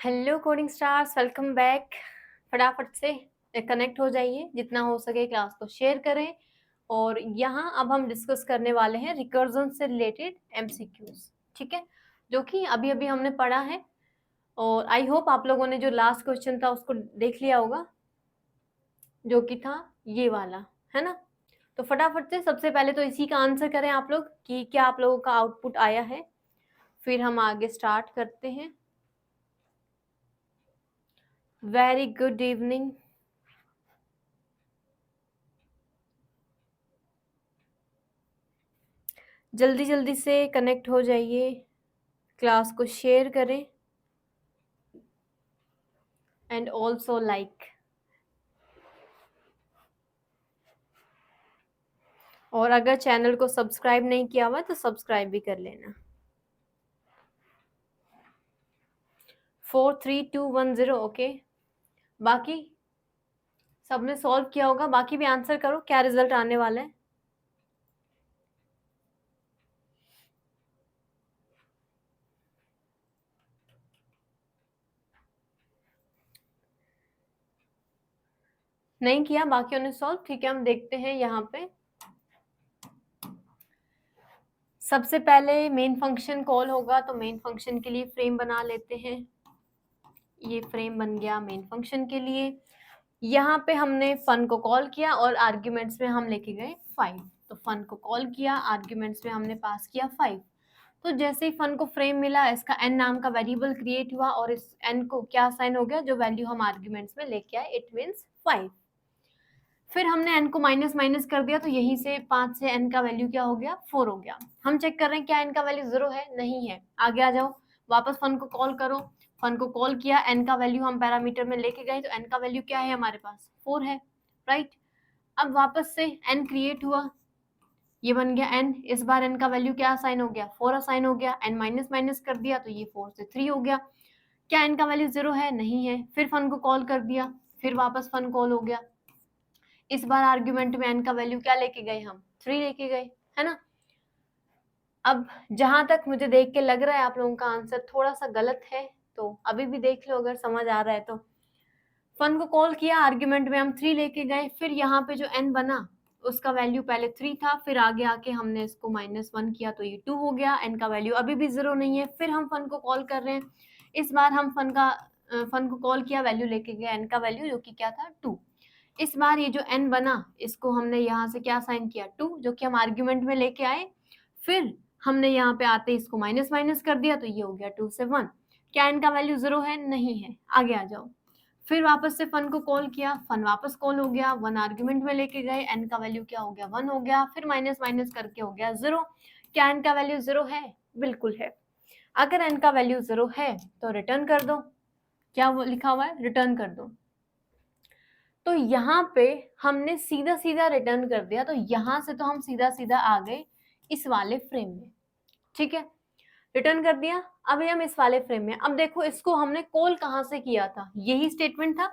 Hello coding stars, welcome back. फटाफट से connect हो जाइए, जितना हो सके क्लास को शेयर करें। और यहाँ अब हम डिस्कस करने वाले हैं रिकर्जन से रिलेटेड एमसीक्यूज, ठीक है, जो कि अभी अभी हमने पढ़ा है। और आई होप आप लोगों ने जो लास्ट क्वेश्चन था उसको देख लिया होगा, जो कि था ये वाला, है ना। तो फटाफट से सबसे पहले तो इसी का आंसर करें आप लोग कि क्या आप लोगों का आउटपुट आया है, फिर हम आगे स्टार्ट करते हैं। Very good evening. जल्दी जल्दी से कनेक्ट हो जाइए, क्लास को शेयर करें एंड ऑल्सो लाइक। और अगर चैनल को सब्सक्राइब नहीं किया हुआ तो सब्सक्राइब भी कर लेना। 43210 ओके। बाकी सबने सॉल्व किया होगा, बाकी भी आंसर करो, क्या रिजल्ट आने वाला है। नहीं किया बाकियों ने सॉल्व, ठीक है, हम देखते हैं यहाँ पे। सबसे पहले मेन फंक्शन कॉल होगा, तो मेन फंक्शन के लिए फ्रेम बना लेते हैं। ये फ्रेम बन गया मेन फंक्शन के लिए। यहाँ पे हमने फन को कॉल किया और आर्ग्यूमेंट्स में हम लेके गए 5। तो फन को कॉल किया, आर्ग्यूमेंट्स में हमने पास किया 5। तो जैसे ही फन को फ्रेम मिला, इसका n नाम का वेरिएबल क्रिएट हुआ और इस n को क्या साइन हो गया, जो वैल्यू हम आर्ग्यूमेंट्स में लेके आए, इट मीन्स 5। फिर हमने n को माइनस माइनस कर दिया, तो यहीं से 5 से n का वैल्यू क्या हो गया, 4 हो गया। हम चेक कर रहे हैं क्या n का वैल्यू 0 है, नहीं है। आगे आ जाओ, वापस फन को कॉल करो। फन को कॉल किया, n का वैल्यू हम पैरामीटर में लेके गए, तो n का वैल्यू क्या है हमारे पास, 4 है, राइट। अब वापस से n क्रिएट हुआ, ये बन गया n। इस बार n का वैल्यू क्या असाइन हो गया, 4 असाइन हो गया। n माइनस माइनस कर दिया, तो ये 4 से 3 हो गया। क्या n का वैल्यू 0 है, नहीं है। फिर फन को कॉल कर दिया, फिर वापस फन कॉल हो गया। इस बार आर्ग्यूमेंट में n का वैल्यू क्या लेके गए, हम 3 लेके गए, है ना। अब जहां तक मुझे देख के लग रहा है आप लोगों का आंसर थोड़ा सा गलत है, तो अभी भी देख लो, अगर समझ आ रहा है तो। फन को कॉल किया, आर्ग्यूमेंट में हम 3 लेके गए, फिर यहाँ पे जो n बना उसका वैल्यू पहले 3 था, फिर आगे आके हमने इसको -1 किया, तो ये 2 हो गया। n का वैल्यू अभी भी 0 नहीं है। फिर हम फन को कॉल कर रहे हैं, इस बार हम फन को कॉल किया, वैल्यू लेके गए n का वैल्यू, जो कि क्या था, 2। इस बार ये जो n बना, इसको हमने यहाँ से क्या साइन किया, 2, जो कि हम आर्ग्यूमेंट में लेके आए। फिर हमने यहाँ पे आते इसको माइनस माइनस कर दिया, तो ये हो गया 2 से 1। क्या n का वैल्यू 0 है, नहीं है। आगे आ जाओ, फिर वापस से फन को कॉल किया, फन वापस कॉल हो गया, 1 आर्ग्यूमेंट में लेके गए, n का वैल्यू क्या हो गया, 1 हो गया। फिर माइनस माइनस करके हो गया 0। क्या n का वैल्यू 0 है, बिल्कुल है। अगर n का वैल्यू 0 है तो रिटर्न कर दो, क्या वो लिखा हुआ है, रिटर्न कर दो। तो यहाँ पे हमने सीधा सीधा रिटर्न कर दिया, तो यहाँ से तो हम सीधा सीधा आ गए इस वाले फ्रेम में, ठीक है, रिटर्न कर दिया। अभी हम इस वाले फ्रेम में, अब देखो इसको हमने कॉल कहाँ से किया था, यही स्टेटमेंट था।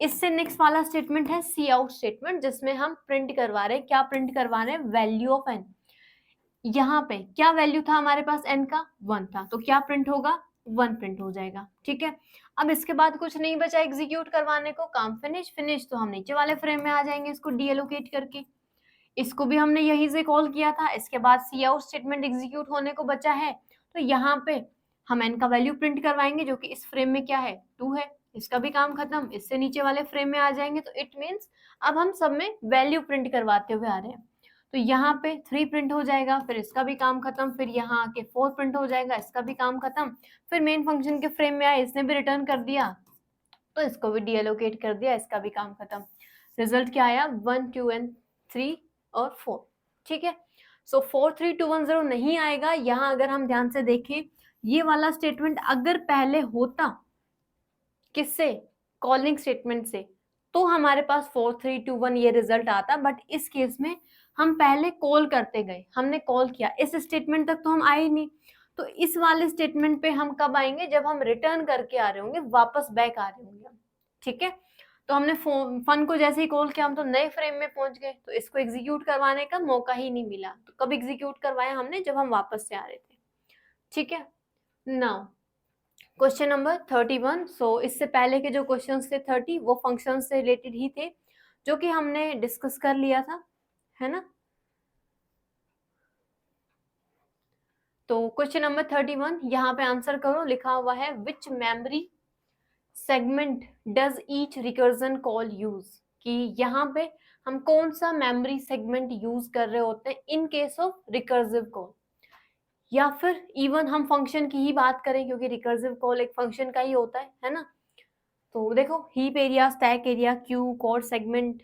इससे नेक्स्ट वाला स्टेटमेंट है सी आउट स्टेटमेंट, जिसमें हम प्रिंट करवा रहे हैं, क्या प्रिंट करवा रहे हैं, वैल्यू ऑफ एन। यहाँ पे क्या वैल्यू था हमारे पास, एन का 1 था, तो क्या प्रिंट होगा, 1 प्रिंट हो जाएगा, ठीक है। अब इसके बाद कुछ नहीं बचा एग्जीक्यूट करवाने को, काम फिनिश। फिनिश तो हम नीचे वाले फ्रेम में आ जाएंगे इसको डीएलोकेट करके। इसको भी हमने यहीं से कॉल किया था। इसके बाद सी आउट स्टेटमेंट एग्जीक्यूट होने को बचा है, तो यहाँ पे हम एन का वैल्यू प्रिंट करवाएंगे, जो कि इस फ्रेम में क्या है, 2 है। इसका भी काम खत्म, इससे नीचे वाले फ्रेम में आ जाएंगे, तो इट मीन्स अब हम सब में वैल्यू प्रिंट करवाते हुए आ रहे हैं। तो यहाँ पे 3 प्रिंट हो जाएगा, फिर इसका भी काम खत्म, फिर यहाँ आके 4 प्रिंट हो जाएगा, इसका भी काम खत्म। फिर मेन फंक्शन के फ्रेम में आए, इसने भी रिटर्न कर दिया, तो इसको भी डीएलोकेट कर दिया, इसका भी काम खत्म। रिजल्ट क्या आया, 1 2 एंड 3 और 4, ठीक है। सो 4 3 2 1 0 नहीं आएगा यहाँ। अगर हम ध्यान से देखें, ये वाला स्टेटमेंट अगर पहले होता, किससे, कॉलिंग स्टेटमेंट से, तो हमारे पास 4 3 2 1 ये रिजल्ट आता। बट इस केस में हम पहले कॉल करते गए, हमने कॉल किया, इस स्टेटमेंट तक तो हम आए ही नहीं। तो इस वाले स्टेटमेंट पे हम कब आएंगे, जब हम रिटर्न करके आ रहे होंगे, वापस बैक आ रहे होंगे, ठीक है। तो हमने फन को जैसे ही कॉल किया, हम तो नए फ्रेम में पहुंच गए, तो इसको एग्जीक्यूट करवाने का मौका ही नहीं मिला। तो कब एग्जीक्यूट करवाया हमने, जब हम वापस से आ रहे थे, ठीक है। Now question number 31। सो इससे पहले के जो क्वेश्चंस थे 30 वो फंक्शन से रिलेटेड ही थे, जो कि हमने डिस्कस कर लिया था, है ना। तो क्वेश्चन नंबर 31 यहाँ पे आंसर करो, लिखा हुआ है which memory segment does each recursion call use, कि यहाँ पे हम कौन सा मेमोरी सेगमेंट यूज कर रहे होते हैं in case of recursive call, या फिर इवन हम फंक्शन की ही बात करें क्योंकि रिकर्सिव कॉल एक फंक्शन का ही होता है ना। तो देखो heap area, stack area, Q, code segment,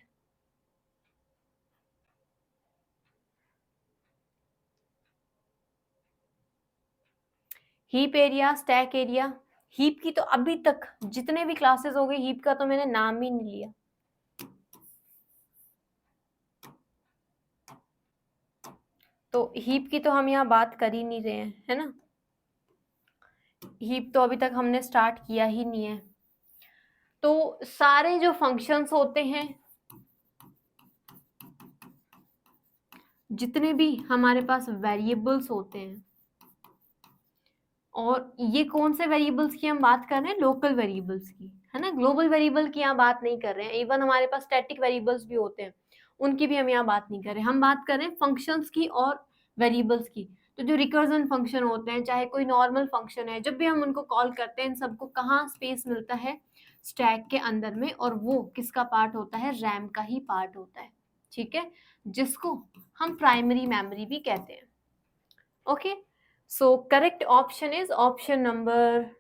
heap area, stack area. Heap की तो अभी तक जितने भी क्लासेस हो गए हीप का तो मैंने नाम ही नहीं लिया। तो हीप की तो हम यहाँ बात कर ही नहीं रहे हैं, है ना। हीप तो अभी तक हमने स्टार्ट किया ही नहीं है। तो सारे जो फंक्शंस होते हैं, जितने भी हमारे पास वेरिएबल्स होते हैं, और ये कौन से वेरिएबल्स की हम बात कर रहे हैं, लोकल वेरिएबल्स की, है ना। ग्लोबल वेरिएबल की यहाँ बात नहीं कर रहे हैं। इवन हमारे पास स्टैटिक वेरिएबल्स भी होते हैं, उनकी भी हम यहाँ बात नहीं कर रहे हैं। हम बात कर रहे हैं फंक्शंस की और वेरिएबल्स की। तो जो रिकर्जन फंक्शन होते हैं, चाहे कोई नॉर्मल फंक्शन है, जब भी हम उनको कॉल करते हैं इन सबको कहाँ स्पेस मिलता है, स्टैक के अंदर में, और वो किसका पार्ट होता है, रैम का ही पार्ट होता है, ठीक है, जिसको हम प्राइमरी मेमोरी भी कहते हैं। Okay, so correct option is option number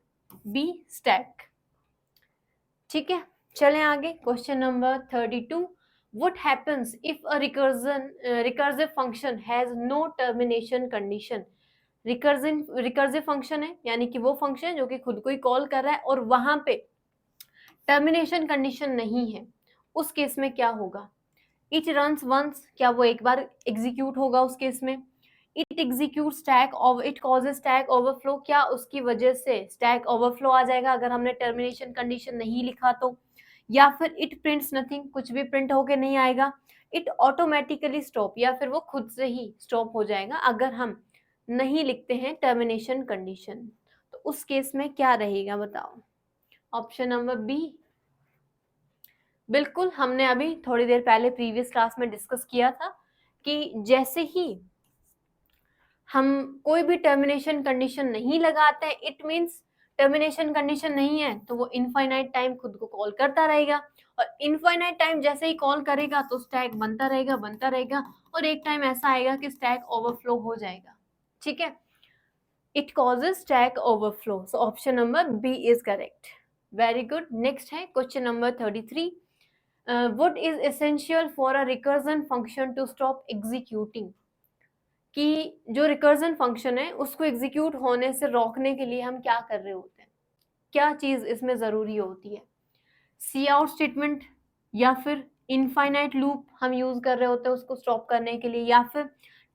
B, stack. ठीक है, चलें आगे। Question number 32, what happens if a recursive function has no termination condition। Recursive function है, यानी कि वो फंक्शन जो कि खुद को ही कॉल कर रहा है और वहां पे टर्मिनेशन कंडीशन नहीं है, उस केस में क्या होगा। इट रन्स वंस, क्या वो एक बार एग्जीक्यूट होगा उस केस में। It execute stack, it causes stack overflow, क्या उसकी वजह से स्टैक ओवरफ्लो आ जाएगा अगर हमने टर्मिनेशन कंडीशन नहीं लिखा तो। या फिर इट प्रिंट्स नथिंग, कुछ भी प्रिंट होके नहीं आएगा। इट ऑटोमेटिकली स्टॉप, या फिर वो खुद से ही स्टॉप हो जाएगा अगर हम नहीं लिखते हैं टर्मिनेशन कंडीशन। तो उस केस में क्या रहेगा बताओ। ऑप्शन नंबर बी, बिल्कुल हमने अभी थोड़ी देर पहले प्रीवियस क्लास में डिस्कस किया था कि जैसे ही हम कोई भी टर्मिनेशन कंडीशन नहीं लगाते हैं, इट मींस टर्मिनेशन कंडीशन नहीं है, तो वो इनफाइनाइट टाइम खुद को कॉल करता रहेगा, और इनफाइनाइट टाइम जैसे ही कॉल करेगा तो स्टैक बनता रहेगा, और एक टाइम ऐसा आएगा कि स्टैक ओवरफ्लो हो जाएगा। ठीक है, it causes stack overflow. So option number B is correct. Very good. Next है question number 33, what is essential for a recursion function to stop executing, कि जो रिकर्जन फंक्शन है उसको एग्जीक्यूट होने से रोकने के लिए हम क्या कर रहे होते हैं, क्या चीज इसमें जरूरी होती है। सी आउट स्टेटमेंट, या फिर इनफाइनाइट लूप हम यूज कर रहे होते हैं उसको स्टॉप करने के लिए, या फिर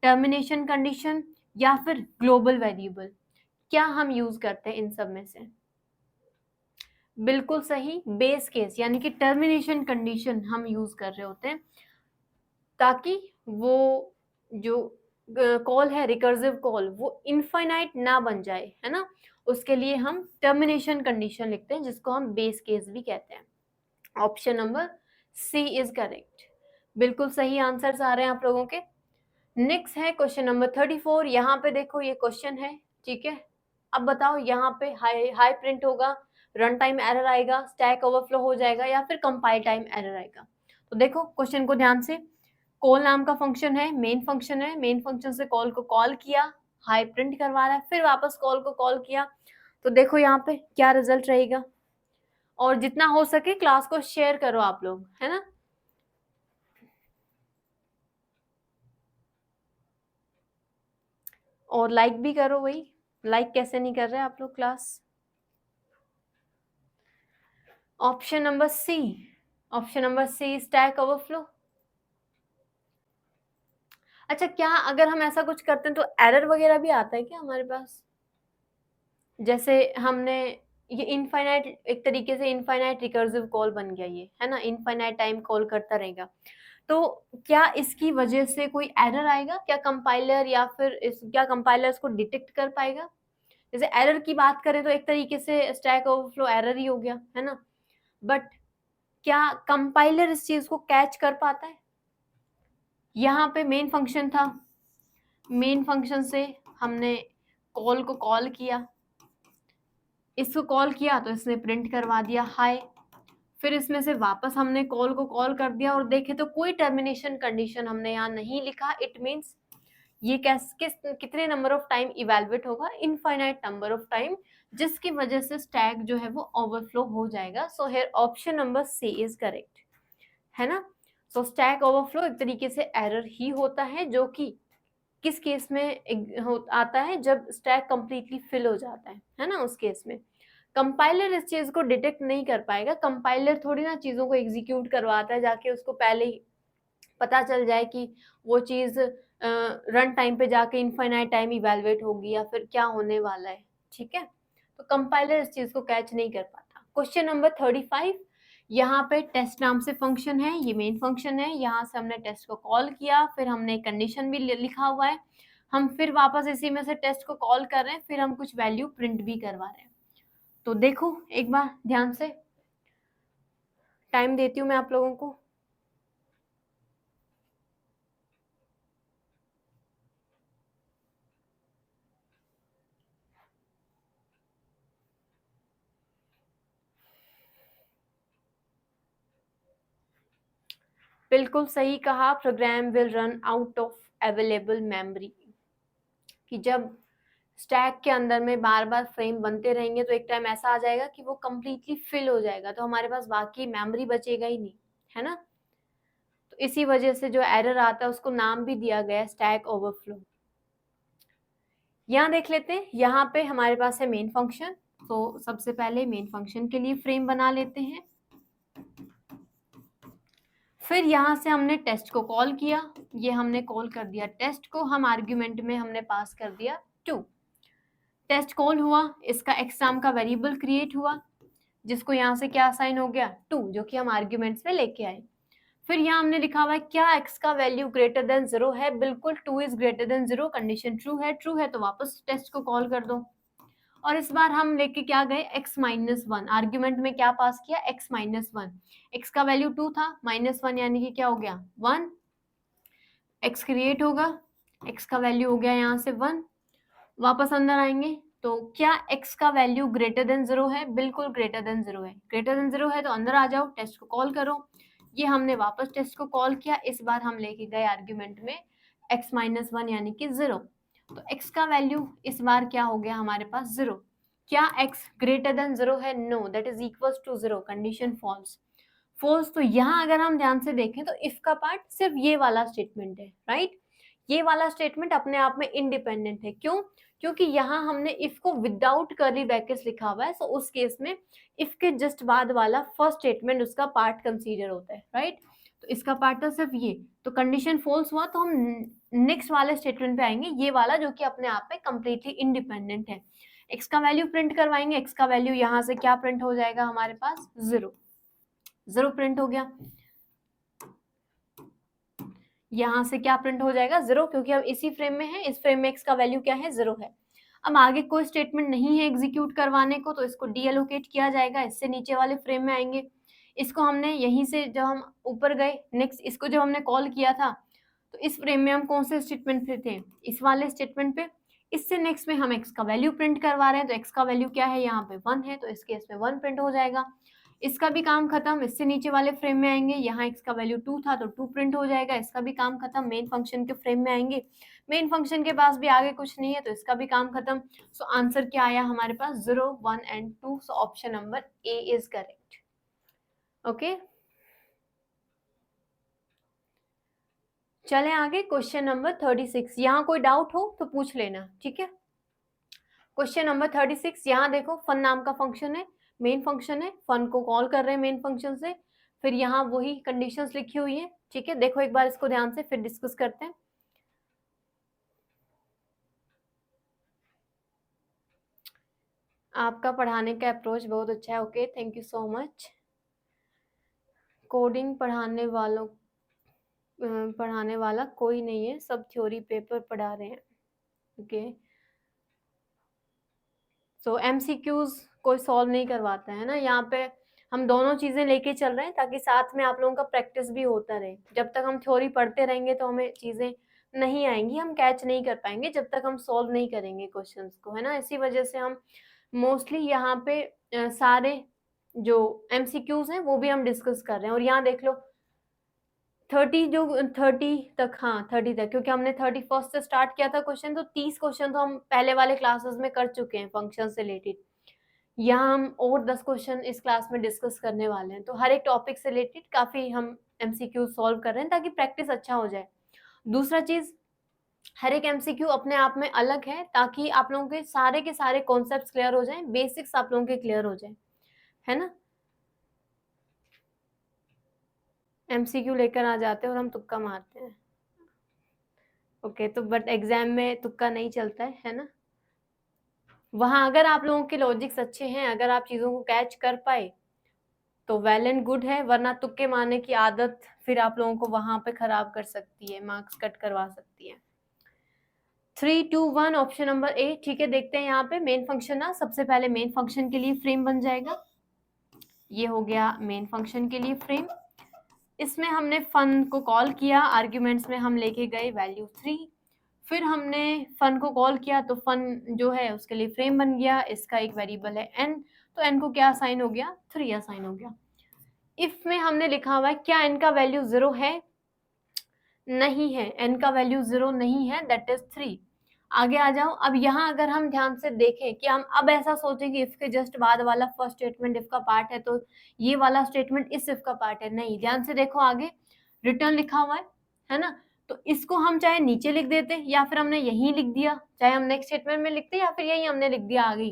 टर्मिनेशन कंडीशन, या फिर ग्लोबल वेरिएबल, क्या हम यूज करते हैं इन सब में से। बिल्कुल सही, बेस केस यानी कि टर्मिनेशन कंडीशन हम यूज कर रहे होते हैं, ताकि वो जो कॉल है रिकर्सिव कॉल वो इनफाइनाइट ना बन जाए, है ना। उसके लिए हम टर्मिनेशन कंडीशन लिखते हैं जिसको हम बेस केस भी कहते हैं। Option number C is correct. बिल्कुल सही आंसर्स आ रहे हैं आप लोगों के। नेक्स्ट है क्वेश्चन नंबर 34। यहाँ पे देखो ये क्वेश्चन है, ठीक है। अब बताओ यहाँ पे हाई प्रिंट होगा, रन टाइम एरर आएगा, स्टैक ओवरफ्लो हो जाएगा, या फिर कंपाइल टाइम एरर आएगा। तो देखो क्वेश्चन को ध्यान से, कॉल नाम का फंक्शन है, मेन फंक्शन है, मेन फंक्शन से कॉल को कॉल किया, हाई प्रिंट करवा रहा है, फिर वापस कॉल को कॉल किया। तो देखो यहाँ पे क्या रिजल्ट रहेगा, और जितना हो सके क्लास को शेयर करो आप लोग, है ना। और लाइक भी करो, वही लाइक कैसे नहीं कर रहे आप लोग class. Option number C, option number C stack overflow. अच्छा, क्या अगर हम ऐसा कुछ करते हैं तो एरर वगैरह भी आता है क्या हमारे पास। जैसे हमने ये इनफाइनाइट, एक तरीके से इनफाइनाइट रिकर्सिव कॉल बन गया ये, है ना, इनफाइनाइट टाइम कॉल करता रहेगा। तो क्या इसकी वजह से कोई एरर आएगा क्या कंपाइलर, या फिर क्या कंपाइलर इसको डिटेक्ट कर पाएगा जैसे एरर की बात करें तो एक तरीके से स्टैक ओवरफ्लो एरर ही हो गया, है ना, बट क्या कंपाइलर इस चीज को कैच कर पाता है? यहाँ पे मेन फंक्शन था, मेन फंक्शन से हमने कॉल को कॉल किया, इसको कॉल किया तो इसने प्रिंट करवा दिया हाय, फिर इसमें से वापस हमने कॉल को कॉल कर दिया और देखे तो कोई टर्मिनेशन कंडीशन हमने यहाँ नहीं लिखा। इट मीन्स ये कितने नंबर ऑफ टाइम इवेलुएट होगा, इनफाइनाइट नंबर ऑफ टाइम, जिसकी वजह से स्टैक जो है वो ओवरफ्लो हो जाएगा। So here option number C is correct, है ना। सो स्टैक ओवरफ्लो एक तरीके से एरर ही होता है, जो कि किस केस में आता है, जब स्टैक कंप्लीटली फिल हो जाता है ना, उस केस में कंपाइलर इस चीज को डिटेक्ट नहीं कर पाएगा। कंपाइलर थोड़ी ना चीजों को एग्जीक्यूट करवाता है जाके, उसको पहले ही पता चल जाए कि वो चीज रन टाइम पे जाके इनफाइनाइट टाइम इवेलुएट होगी या फिर क्या होने वाला है, ठीक है। तो कंपाइलर इस चीज को कैच नहीं कर पाता। क्वेश्चन नंबर 35, यहाँ पे टेस्ट नाम से फंक्शन है, ये मेन फंक्शन है, यहाँ से हमने टेस्ट को कॉल किया, फिर हमने कंडीशन भी लिखा हुआ है, हम फिर वापस इसी में से टेस्ट को कॉल कर रहे हैं, फिर हम कुछ वैल्यू प्रिंट भी करवा रहे हैं। तो देखो एक बार ध्यान से, टाइम देती हूँ मैं आप लोगों को। बिल्कुल सही कहा, program will run out of available memory, कि जब स्टैक के अंदर में बार बार फ्रेम बनते रहेंगे तो एक टाइम ऐसा आ जाएगा कि वो कंप्लीटली फिल हो जाएगा, तो हमारे पास बाकी मेमोरी बचेगा ही नहीं, है ना। तो इसी वजह से जो एरर आता है उसको नाम भी दिया गया स्टैक ओवरफ्लो। यहाँ देख लेते हैं, यहाँ पे हमारे पास है मेन फंक्शन, तो सबसे पहले मेन फंक्शन के लिए फ्रेम बना लेते हैं। फिर यहाँ से हमने टेस्ट को कॉल किया, ये हमने कॉल कर दिया टेस्ट को, हम आर्ग्यूमेंट में हमने पास कर दिया 2। टेस्ट कॉल हुआ, इसका एक्स नाम का वेरिएबल क्रिएट हुआ, जिसको यहाँ से क्या असाइन हो गया 2, जो कि हम आर्ग्यूमेंट्स में लेके आए। फिर यहाँ हमने लिखा हुआ है क्या x का वैल्यू ग्रेटर देन 0 है, बिल्कुल 2 is greater than 0, condition true है तो वापस टेस्ट को कॉल कर दो। और इस बार हम लेके क्या गए x-1, आर्ग्यूमेंट में क्या पास किया x-1, x का वैल्यू 2 था, -1 यानी कि क्या हो गया 1, x क्रिएट होगा, x का वैल्यू हो गया यहाँ से 1, वापस अंदर आएंगे तो क्या x का वैल्यू ग्रेटर देन 0 है, बिल्कुल ग्रेटर देन 0 है, ग्रेटर देन 0 है तो अंदर आ जाओ, टेस्ट को कॉल करो। ये हमने वापस टेस्ट को कॉल किया, इस बार हम लेके गए आर्ग्यूमेंट में x-1 यानी कि 0, तो x का वैल्यू इस बार क्या हो गया हमारे पास 0। क्या x ग्रेटर देन 0 है, no, that is equal to 0, condition false. False, तो यहाँ अगर हम ध्यान से देखें तो इफ का पार्ट सिर्फ ये वाला स्टेटमेंट है, राइट। ये वाला स्टेटमेंट अपने आप में इंडिपेंडेंट है, क्यों, क्योंकि यहाँ हमने इफ को विदाउट कर्ली ब्रैकेट्स लिखा हुआ है, सो उस केस में इफ के जस्ट बाद वाला फर्स्ट स्टेटमेंट उसका पार्ट कंसीडर होता है, राइट। तो इसका पार्ट था सिर्फ ये, तो कंडीशन फॉल्स हुआ तो हम नेक्स्ट वाले स्टेटमेंट पे आएंगे, ये वाला जो कि अपने आप में कंप्लीटली इंडिपेंडेंट है। एक्स का वैल्यू प्रिंट करवाएंगे, एक्स का वैल्यू यहाँ से क्या प्रिंट हो जाएगा हमारे पास 0, 0 प्रिंट हो गया, यहाँ से क्या प्रिंट हो जाएगा 0, क्योंकि हम इसी फ्रेम में है, इस फ्रेम में x का वैल्यू क्या है 0 है। अब आगे कोई स्टेटमेंट नहीं है एग्जीक्यूट करवाने को, तो इसको डीएलोकेट किया जाएगा, इससे नीचे वाले फ्रेम में आएंगे। इसको हमने यहीं से जब हम ऊपर गए नेक्स्ट, इसको जब हमने कॉल किया था तो इस फ्रेम में हम कौन से स्टेटमेंट पे थे, इस वाले स्टेटमेंट पे। इससे नेक्स्ट में हम x का वैल्यू प्रिंट करवा रहे हैं, तो x का वैल्यू क्या है यहाँ पे 1 है, तो इस केस में 1 प्रिंट हो जाएगा। इसका भी काम खत्म, इससे नीचे वाले फ्रेम में आएंगे, यहाँ x का वैल्यू 2 था तो 2 प्रिंट हो जाएगा, इसका भी काम खत्म। मेन फंक्शन के फ्रेम में आएंगे, मेन फंक्शन के पास भी आगे कुछ नहीं है तो इसका भी काम खत्म। सो आंसर क्या आया हमारे पास 0, 1 and 2, so option number A is correct. Okay, चलें आगे, क्वेश्चन नंबर 36। यहाँ कोई डाउट हो तो पूछ लेना, ठीक है। क्वेश्चन नंबर 36, यहाँ देखो फन नाम का फंक्शन है, मेन फंक्शन है, फन को कॉल कर रहे हैं मेन फंक्शन से, फिर यहाँ वही कंडीशंस लिखी हुई है, ठीक है। देखो एक बार इसको ध्यान से, फिर डिस्कस करते हैं। आपका पढ़ाने का अप्रोच बहुत अच्छा है, okay, thank you so much. Coding पढ़ाने वाला कोई नहीं है, सब थ्योरी पेपर पढ़ा रहे हैं, ओके। सो एमसीक्यूज कोई सॉल्व नहीं करवाता है ना, यहाँ पे हम दोनों चीजें लेके चल रहे हैं ताकि साथ में आप लोगों का प्रैक्टिस भी होता रहे। जब तक हम थ्योरी पढ़ते रहेंगे तो हमें चीजें नहीं आएंगी, हम कैच नहीं कर पाएंगे जब तक हम सॉल्व नहीं करेंगे क्वेश्चंस को, है ना। इसी वजह से हम मोस्टली यहाँ पे सारे जो एमसीक्यूज हैं वो भी हम डिस्कस कर रहे हैं। और यहाँ देख लो 30 तक, हाँ 30 तक, क्योंकि हमने 31 से स्टार्ट किया था क्वेश्चन, तो 30 क्वेश्चन तो हम पहले वाले क्लासेस में कर चुके हैं फंक्शन से रिलेटेड। यहाँ हम और 10 क्वेश्चन इस क्लास में डिस्कस करने वाले हैं, तो हर एक टॉपिक से रिलेटेड काफी हम एमसीक्यू सॉल्व कर रहे हैं ताकि प्रैक्टिस अच्छा हो जाए। दूसरा चीज, हर एक एमसीक्यू अपने आप में अलग है ताकि आप लोगों के सारे कॉन्सेप्ट्स क्लियर हो जाएं, बेसिक्स आप लोगों के क्लियर हो जाए, है ना। एमसीक्यू लेकर आ जाते हैं और हम तुक्का मारते हैं। ओके, तो बट एग्जाम में तुक्का नहीं चलता है ना। वहां अगर आप लोगों के लॉजिक्स अच्छे हैं, अगर आप चीजों को कैच कर पाए तो वेल एंड गुड है, वरना तुक्के मारने की आदत फिर आप लोगों को वहां पे खराब कर सकती है, मार्क्स कट करवा सकती है। 3, 2, 1 ऑप्शन नंबर ए। ठीक है, देखते हैं यहाँ पे मेन फंक्शन ना, सबसे पहले मेन फंक्शन के लिए फ्रेम बन जाएगा। ये हो गया मेन फंक्शन के लिए फ्रेम। इसमें हमने फन को कॉल किया, आर्ग्यूमेंट्स में हम लेके गए वैल्यू 3, फिर हमने फन को कॉल किया तो फन जो है उसके लिए फ्रेम बन गया। इसका एक वेरिएबल है n, तो n को क्या असाइन हो गया, 3 असाइन हो गया। इफ में हमने लिखा हुआ है क्या n का वैल्यू 0 है, नहीं है, n का वैल्यू 0 नहीं है, दैट इज 3। आगे आ जाओ। अब यहाँ अगर हम ध्यान से देखें कि हम अब ऐसा सोचेंगे इफ के जस्ट बाद वाला फर्स्ट स्टेटमेंट इफ का पार्ट है तो ये वाला स्टेटमेंट इस इफ का पार्ट है, नहीं। ध्यान से देखो आगे रिटर्न लिखा हुआ है ना, तो इसको हम चाहे नीचे लिख देते या फिर हमने यहीं लिख दिया, चाहे हम नेक्स्ट स्टेटमेंट में लिखते या फिर यही हमने लिख दिया आगे।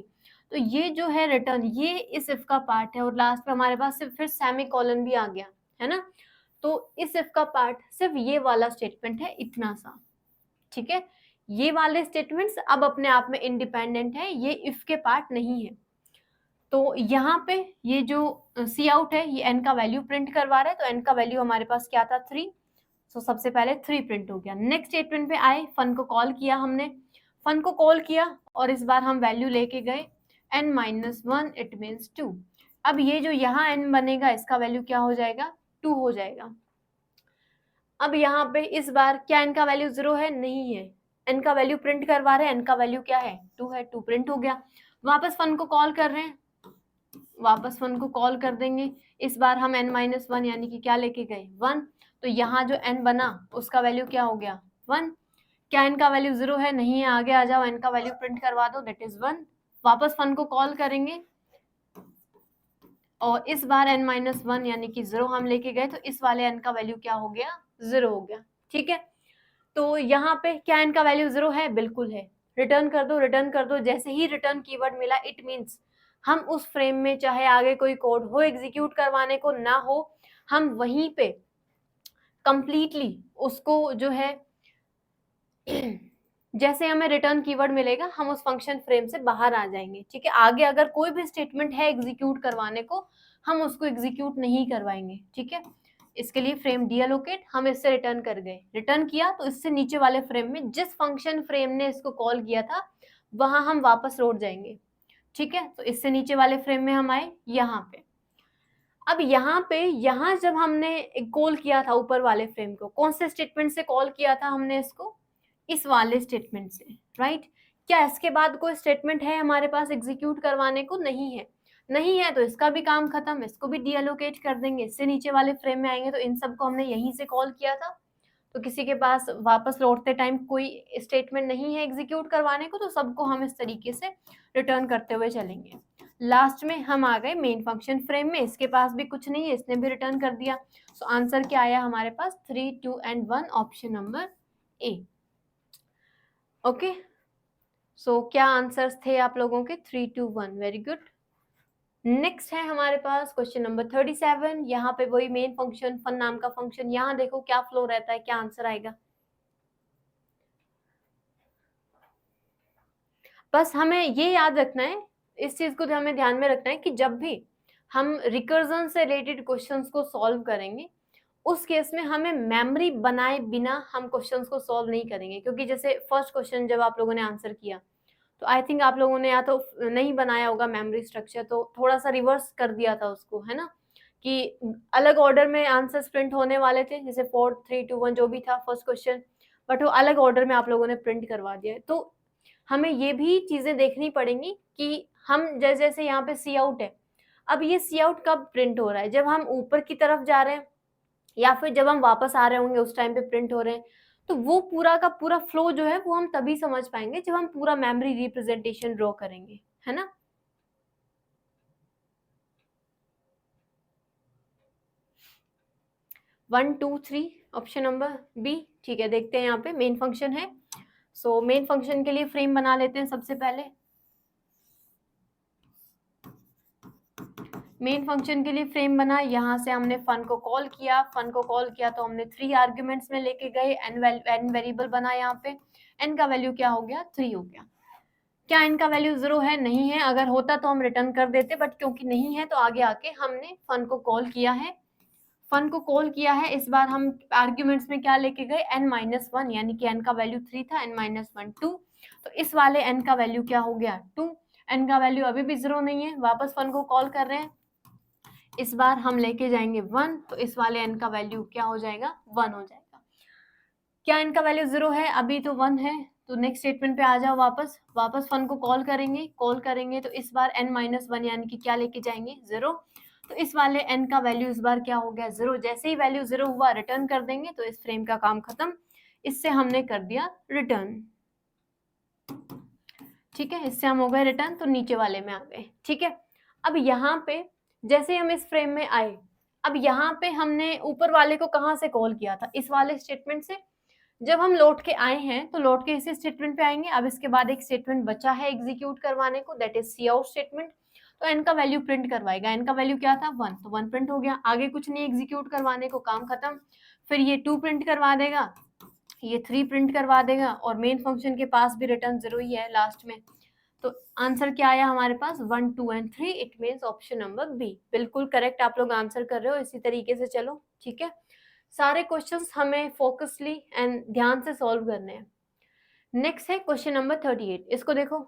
तो ये जो है रिटर्न, ये इस इफ का पार्ट है और लास्ट में हमारे पास सिर्फ फिर सेमी कॉलन भी आ गया, है ना। तो इस इफ का पार्ट सिर्फ ये वाला स्टेटमेंट है, इतना सा, ठीक है। ये वाले स्टेटमेंट्स अब अपने आप में इंडिपेंडेंट है, ये इफ के पार्ट नहीं है। तो यहाँ पे ये जो सी आउट है ये n का वैल्यू प्रिंट करवा रहा है, तो n का वैल्यू हमारे पास क्या था, 3। तो सबसे पहले 3 प्रिंट हो गया। नेक्स्ट स्टेटमेंट पे आए, फन को कॉल किया, हमने फन को कॉल किया और इस बार हम वैल्यू लेके गए n-1, इट मीन्स 2। अब ये जो यहाँ n बनेगा इसका वैल्यू क्या हो जाएगा, 2 हो जाएगा। अब यहाँ पे इस बार क्या n का वैल्यू 0 है, नहीं है, n का वैल्यू प्रिंट करवा रहे हैं, n का वैल्यू क्या है, 2 है, 2 प्रिंट हो गया। वापस फन को कॉल कर रहे हैं, वापस फन को कॉल कर देंगे। इस बार हम n-1 यानी कि क्या लेके गए, 1। तो यहाँ जो n बना उसका वैल्यू क्या हो गया, 1। क्या n का वैल्यू 0 है, नहीं है, आगे आ जाओ, n का वैल्यू प्रिंट करवा दो, दैट इज 1। वापस फन को कॉल करेंगे और इस बार n-1 यानी कि 0 हम लेके गए, तो इस वाले n का वैल्यू क्या हो गया, 0 हो गया, ठीक है। तो यहाँ पे क्या n का वैल्यू 0 है, बिल्कुल है। रिटर्न कर दो, रिटर्न कर दो। जैसे ही रिटर्न कीवर्ड मिला इट मीन्स हम उस फ्रेम में चाहे आगे कोई कोड हो एग्जीक्यूट करवाने को ना हो, हम वहीं पे कंप्लीटली उसको जो है जैसे हमें रिटर्न कीवर्ड मिलेगा हम उस फंक्शन फ्रेम से बाहर आ जाएंगे, ठीक है। आगे अगर कोई भी स्टेटमेंट है एग्जीक्यूट करवाने को, हम उसको एग्जीक्यूट नहीं करवाएंगे, ठीक है। इसके लिए फ्रेम डीअलोकेट, हम इससे रिटर्न कर गए, रिटर्न किया तो इससे नीचे वाले फ्रेम में जिस फंक्शन फ्रेम ने इसको कॉल किया था वहां हम वापस लौट जाएंगे, ठीक है। तो इससे नीचे वाले फ्रेम में हम आए यहाँ पे। अब यहाँ पे यहाँ जब हमने कॉल किया था ऊपर वाले फ्रेम को, कौन से स्टेटमेंट से कॉल किया था हमने इसको, इस वाले स्टेटमेंट से, राइट। क्या इसके बाद कोई स्टेटमेंट है हमारे पास एग्जीक्यूट करवाने को, नहीं है, नहीं है, तो इसका भी काम खत्म, इसको भी डीअलोकेट कर देंगे। इससे नीचे वाले फ्रेम में आएंगे तो इन सबको हमने यहीं से कॉल किया था, तो किसी के पास वापस लौटते टाइम कोई स्टेटमेंट नहीं है एग्जीक्यूट करवाने को, तो सबको हम इस तरीके से रिटर्न करते हुए चलेंगे। लास्ट में हम आ गए मेन फंक्शन फ्रेम में, इसके पास भी कुछ नहीं है, इसने भी रिटर्न कर दिया। सो आंसर क्या आया हमारे पास, 3, 2 and 1, option number A. Okay, so क्या आंसर्स थे आप लोगों के, 3, 2, 1, वेरी गुड। नेक्स्ट है हमारे पास क्वेश्चन नंबर 37। यहाँ पे वही मेन फंक्शन फन नाम का फंक्शन, यहाँ देखो क्या फ्लो रहता है, क्या आंसर आएगा। बस हमें ये याद रखना है, इस चीज को हमें ध्यान में रखना है कि जब भी हम रिकर्जन से रिलेटेड क्वेश्चंस को सॉल्व करेंगे उस केस में हमें मेमोरी बनाए बिना हम क्वेश्चंस को सॉल्व नहीं करेंगे। क्योंकि जैसे फर्स्ट क्वेश्चन जब आप लोगों ने आंसर किया तो आई थिंक आप लोगों ने या तो नहीं बनाया होगा मेमोरी स्ट्रक्चर, तो थोड़ा सा रिवर्स कर दिया था उसको, है ना, कि अलग ऑर्डर में आंसर्स प्रिंट होने वाले थे, जैसे 4 3 2 1 जो भी था फर्स्ट क्वेश्चन, बट वो अलग ऑर्डर में आप लोगों ने प्रिंट करवा दिया है। तो हमें ये भी चीजें देखनी पड़ेंगी कि हम जैसे जैसे यहाँ पे सी आउट है, अब ये सी आउट कब प्रिंट हो रहा है, जब हम ऊपर की तरफ जा रहे हैं या फिर जब हम वापस आ रहे होंगे उस टाइम पे प्रिंट हो रहे हैं। तो वो पूरा का पूरा फ्लो जो है वो हम तभी समझ पाएंगे जब हम पूरा मेमोरी रिप्रेजेंटेशन ड्रॉ करेंगे, है ना। 1 2 3 ऑप्शन नंबर बी, ठीक है। देखते हैं यहाँ पे मेन फंक्शन है, सो मेन फंक्शन के लिए फ्रेम बना लेते हैं सबसे पहले। मेन फंक्शन के लिए फ्रेम बना, यहाँ से हमने फन को कॉल किया, फन को कॉल किया तो हमने 3 आर्ग्यूमेंट्स में लेके गए, एन वेरिएबल बना, यहाँ पे एन का वैल्यू क्या हो गया 3 हो गया। क्या इनका वैल्यू 0 है, नहीं है, अगर होता तो हम रिटर्न कर देते, बट क्योंकि नहीं है तो आगे आके हमने फन को कॉल किया है, फन को कॉल किया है। इस बार हम आर्ग्यूमेंट्स में क्या लेके गए n-1, यानी कि n का वैल्यू 3 था, n-1 2, तो इस वाले n का वैल्यू क्या हो गया 2, n का वैल्यू अभी भी 0 नहीं है, वापस फन को कॉल कर रहे हैं, इस बार हम लेके जाएंगे 1, तो इस वाले n का वैल्यू क्या हो जाएगा 1 हो जाएगा। क्या इनका वैल्यू 0 है, अभी तो 1 है, तो नेक्स्ट स्टेटमेंट पे आ जाओ, वापस फन को कॉल करेंगे तो इस बार n-1 यानी कि क्या लेके जाएंगे 0, तो इस वाले n का वैल्यू इस बार क्या हो गया 0, जैसे ही वैल्यू 0 हुआ रिटर्न कर देंगे, तो इस फ्रेम का काम खत्म, इससे हमने कर दिया रिटर्न, ठीक है, इससे हम हो गए रिटर्न, तो नीचे वाले में आ गए, ठीक है। अब यहाँ पे जैसे हम इस फ्रेम में आए, अब यहाँ पे हमने ऊपर वाले को कहाँ से कॉल किया था, इस वाले स्टेटमेंट से, जब हम लौट के आए हैं तो लौट के इसी स्टेटमेंट पे आएंगे। अब इसके बाद एक स्टेटमेंट बचा है एग्जीक्यूट करवाने को, that is C out statement, तो एन का वैल्यू प्रिंट करवाएगा, एन का वैल्यू क्या था 1, तो 1 प्रिंट हो गया, आगे कुछ नहीं एग्जीक्यूट करवाने को, काम खत्म। फिर ये 2 प्रिंट करवा देगा, ये 3 प्रिंट करवा देगा, और मेन फंक्शन के पास भी रिटर्न 0 ही है लास्ट में, तो आंसर क्या आया हमारे पास 1 2 and 3, it means option number B, बिल्कुल करेक्ट आप लोग आंसर कर रहे हो, इसी तरीके से चलो, ठीक है। सारे क्वेश्चंस हमें फोकसली एंड ध्यान से सॉल्व करने हैं। नेक्स्ट है क्वेश्चन नंबर 38, इसको देखो।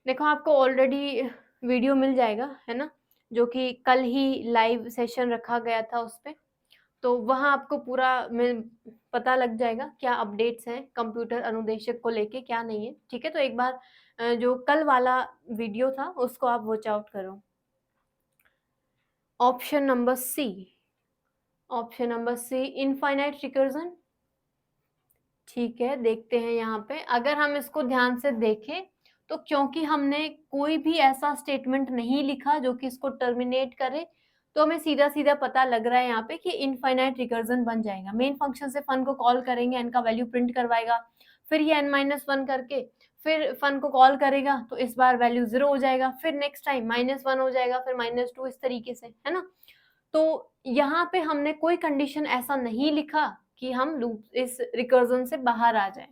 देखो आपको ऑलरेडी वीडियो मिल जाएगा, है ना, जो कि कल ही लाइव सेशन रखा गया था उस पे, तो वहां आपको पूरा में पता लग जाएगा क्या अपडेट्स हैं कंप्यूटर अनुदेशक को लेके, क्या नहीं है, ठीक है। तो एक बार जो कल वाला वीडियो था उसको आप वॉच आउट करो। Option number C, option number C infinite recursion, ठीक है। देखते हैं यहाँ पे, अगर हम इसको ध्यान से देखें तो क्योंकि हमने कोई भी ऐसा स्टेटमेंट नहीं लिखा जो कि इसको टर्मिनेट करे, तो हमें सीधा सीधा पता लग रहा है यहाँ पे कि इनफाइनाइट रिकर्जन बन जाएगा। मेन फंक्शन से फन को कॉल करेंगे, एन का वैल्यू प्रिंट करवाएगा, फिर ये n-1 करके फिर फन को कॉल करेगा, तो इस बार वैल्यू 0 हो जाएगा, फिर नेक्स्ट टाइम -1 हो जाएगा, फिर -2, इस तरीके से, है ना। तो यहाँ पे हमने कोई कंडीशन ऐसा नहीं लिखा कि हम लूप इस रिकर्जन से बाहर आ जाए,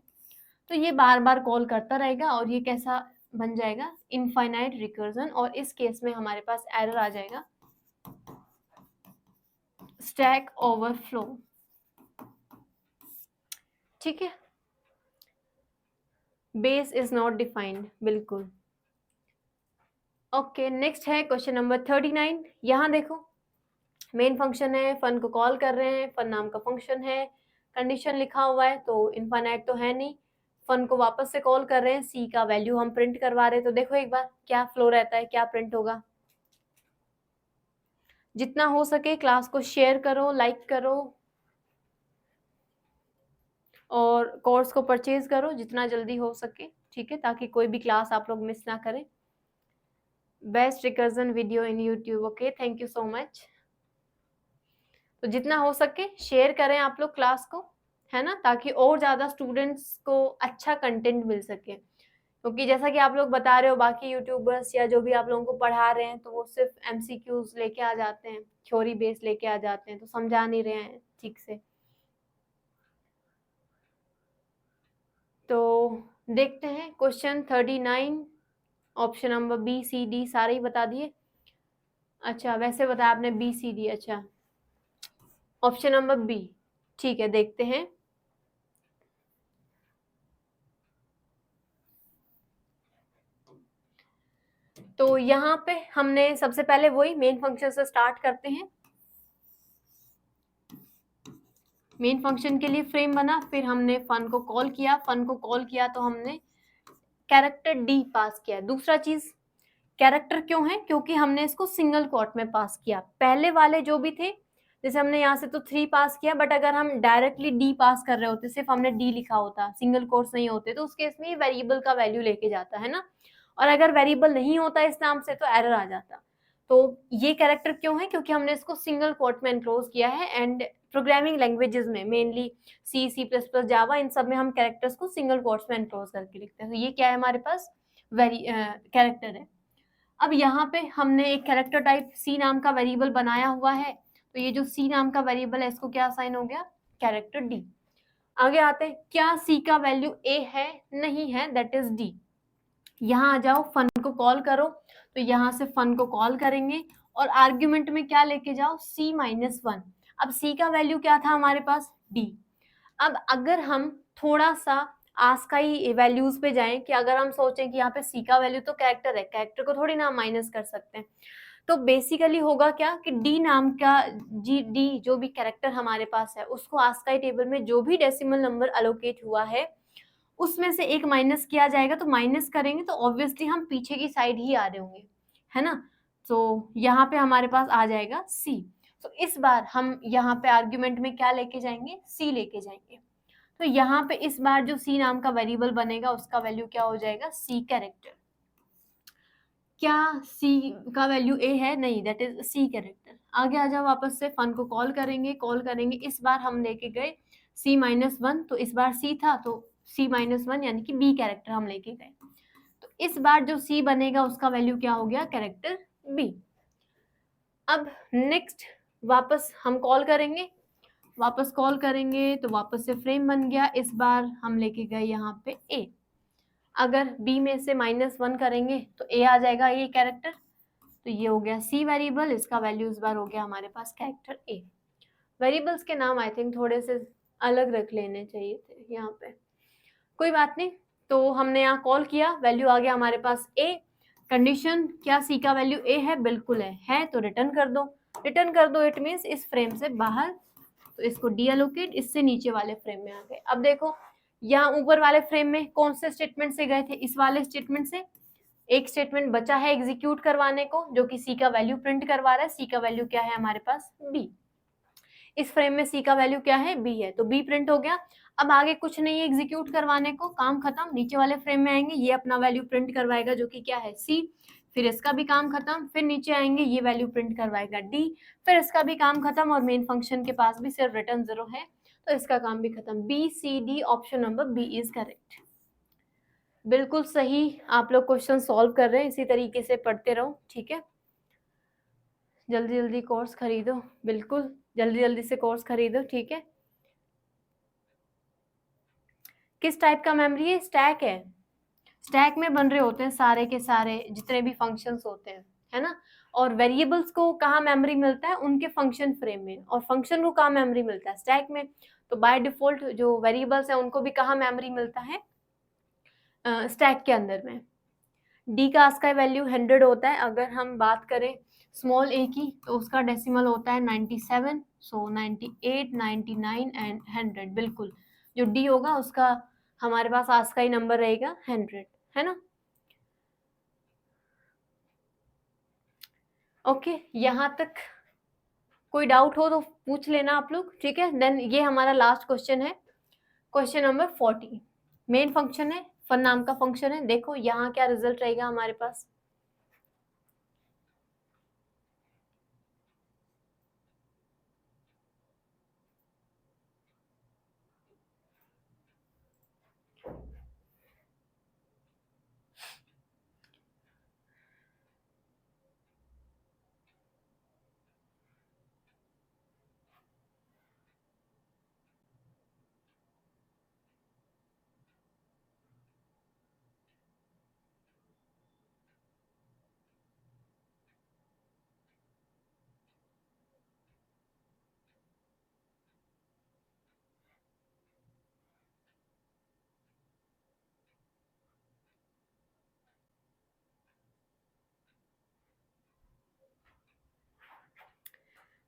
तो ये बार बार कॉल करता रहेगा, और ये कैसा बन जाएगा इनफाइनाइट रिकर्जन, और इस केस में हमारे पास एरर आ जाएगा स्टैक ओवरफ्लो, ठीक है। बेस इज नॉट डिफाइंड, बिल्कुल ओके। नेक्स्ट है क्वेश्चन नंबर 39, यहाँ देखो मेन फंक्शन है, फन को कॉल कर रहे हैं, फन नाम का फंक्शन है, कंडीशन लिखा हुआ है, तो इनफाइनाइट तो है नहीं, फन को वापस से कॉल कर रहे हैं, सी का वैल्यू हम प्रिंट करवा रहे हैं, तो देखो एक बार क्या फ्लो रहता है, क्या प्रिंट होगा। जितना हो सके क्लास को शेयर करो, लाइक करो, और कोर्स को परचेज करो जितना जल्दी हो सके, ठीक है, ताकि कोई भी क्लास आप लोग मिस ना करें। Best recursion video in YouTube, okay, thank you so much. तो जितना हो सके शेयर करें आप लोग क्लास को, है ना, ताकि और ज़्यादा स्टूडेंट्स को अच्छा कंटेंट मिल सके, क्योंकि जैसा कि आप लोग बता रहे हो बाकी यूट्यूबर्स या जो भी आप लोगों को पढ़ा रहे हैं, तो वो सिर्फ एमसीक्यूज लेके आ जाते हैं, थ्योरी बेस लेके आ जाते हैं, तो समझा नहीं रहे हैं ठीक से। तो देखते हैं question 39, option number B C D सारे ही बता दिए। अच्छा, वैसे बताया आपने बी सी डी। अच्छा, ऑप्शन नंबर बी। ठीक है, देखते हैं। तो यहाँ पे हमने सबसे पहले वही मेन फंक्शन से स्टार्ट करते हैं। मेन फंक्शन के लिए फ्रेम बना, फिर हमने फन को कॉल किया। फन को कॉल किया तो हमने कैरेक्टर डी पास किया। दूसरा चीज, कैरेक्टर क्यों है? क्योंकि हमने इसको सिंगल कोट में पास किया। पहले वाले जो भी थे, जैसे हमने यहाँ से तो 3 पास किया, बट अगर हम डायरेक्टली डी पास कर रहे होते, सिर्फ हमने डी लिखा होता, सिंगल कोट्स नहीं होते, तो उस केस में वेरिएबल का वैल्यू लेके जाता है ना। और अगर वेरिएबल नहीं होता इस नाम से तो एरर आ जाता। तो ये कैरेक्टर क्यों है? क्योंकि हमने इसको सिंगल कोट में एनक्लोज किया है। एंड प्रोग्रामिंग लैंग्वेजेस में mainly C, C plus plus, Java, इन सब में हम कैरेक्टर्स को सिंगल कोट्स में एनक्लोज करके लिखते हैं। तो ये क्या है हमारे पास? कैरेक्टर है। अब यहाँ पे हमने एक कैरेक्टर टाइप सी नाम का वेरिएबल बनाया हुआ है। तो ये जो सी नाम का वेरिएबल है, इसको क्या असाइन हो गया? Character D. आगे आते हैं, क्या सी का वैल्यू ए है? नहीं है, दैट इज डी। यहाँ आ जाओ, फन को कॉल करो। तो यहाँ से फन को कॉल करेंगे और आर्ग्यूमेंट में क्या लेके जाओ? c minus 1। अब c का वैल्यू क्या था हमारे पास? d। अब अगर हम थोड़ा सा आस्काई वैल्यूज पे जाएं, कि अगर हम सोचें कि यहाँ पे c का वैल्यू तो कैरेक्टर है, कैरेक्टर को थोड़ी ना माइनस कर सकते हैं, तो बेसिकली होगा क्या कि d नाम का d जो भी कैरेक्टर हमारे पास है, उसको आस्काई टेबल में जो भी डेसिमल नंबर अलोकेट हुआ है उसमें से एक माइनस किया जाएगा। तो माइनस करेंगे तो ऑब्वियसली हम पीछे की साइड ही आ रहे होंगे, है ना। तो यहाँ पे हमारे पास आ जाएगा c। तो इस बार हम यहाँ पे आर्ग्यूमेंट में क्या लेके जाएंगे? c लेके जाएंगे। तो यहाँ पे इस बार जो c नाम का वेरिएबल बनेगा उसका वैल्यू क्या हो जाएगा? c character. क्या c का वैल्यू a है? नहीं, दैट इज c कैरेक्टर। आगे आ जाओ, वापस से फन को कॉल करेंगे। इस बार हम लेके गए c माइनस 1, तो इस बार c था तो c माइनस 1 यानी कि b कैरेक्टर हम लेके गए। तो इस बार जो c बनेगा उसका वैल्यू क्या हो गया? Character b। अब नेक्स्ट वापस हम कॉल करेंगे, तो वापस से फ्रेम बन गया। इस बार हम लेके गए यहाँ पे a। अगर b में से -1 करेंगे तो a आ जाएगा, ये कैरेक्टर। तो ये हो गया c वेरिएबल, इसका वैल्यू इस बार हो गया हमारे पास कैरेक्टर a। वेरिएबल्स के नाम आई थिंक थोड़े से अलग रख लेने चाहिए थे यहाँ पे, कोई बात नहीं। तो हमने यहाँ कॉल किया, वैल्यू आ गया हमारे पास a। कंडीशन, क्या c का वैल्यू a है? बिल्कुल है तो रिटर्न कर दो। इट मीन्स इस फ्रेम से बाहर, तो इसको डी एलोकेट, इससे नीचे वाले फ्रेम में आ गए। अब देखो, यहाँ ऊपर वाले फ्रेम में कौन से स्टेटमेंट से गए थे? इस वाले स्टेटमेंट से। एक स्टेटमेंट बचा है एग्जीक्यूट करवाने को, जो कि c का वैल्यू प्रिंट करवा रहा है। c का वैल्यू क्या है हमारे पास? b। इस फ्रेम में c का वैल्यू क्या है? b है, तो b प्रिंट हो गया। अब आगे कुछ नहीं है एग्जीक्यूट करवाने को, काम खत्म। नीचे वाले फ्रेम में आएंगे, ये अपना वैल्यू प्रिंट करवाएगा जो कि क्या है? c। फिर इसका भी काम खत्म, फिर नीचे आएंगे, ये वैल्यू प्रिंट करवाएगा d। फिर इसका भी काम खत्म, और मेन फंक्शन के पास भी सिर्फ रिटर्न 0 है, तो इसका काम भी खत्म। B C D, option number B is correct. बिल्कुल सही, आप लोग क्वेश्चन सॉल्व कर रहे हैं, इसी तरीके से पढ़ते रहो, ठीक है। जल्दी जल्दी कोर्स खरीदो, बिल्कुल जल्दी जल्दी से कोर्स खरीदो, ठीक है। किस टाइप का मेमोरी है? स्टैक है। स्टैक में बन रहे होते हैं सारे के सारे जितने भी फंक्शंस होते हैं, है ना। और वेरिएबल्स को कहाँ मेमोरी मिलता है? उनके फंक्शन फ्रेम में। और फंक्शन को कहाँ मेमोरी मिलता है? स्टैक में। तो बाय डिफॉल्ट जो वेरिएबल्स है उनको भी कहाँ मेमोरी मिलता है? स्टैक के अंदर में। डी का आस्काई वैल्यू 100 होता है। अगर हम बात करें स्मॉल ए की, तो उसका डेसिमल होता है 97। सो 98, 99 एंड 100। बिल्कुल, जो डी होगा उसका हमारे पास आस्काई नंबर रहेगा 100, है ना। ओके, यहाँ तक कोई डाउट हो तो पूछ लेना आप लोग, ठीक है। देन ये हमारा लास्ट क्वेश्चन है, क्वेश्चन नंबर 40। मेन फंक्शन है, फन नाम का फंक्शन है। देखो यहाँ क्या रिजल्ट रहेगा हमारे पास।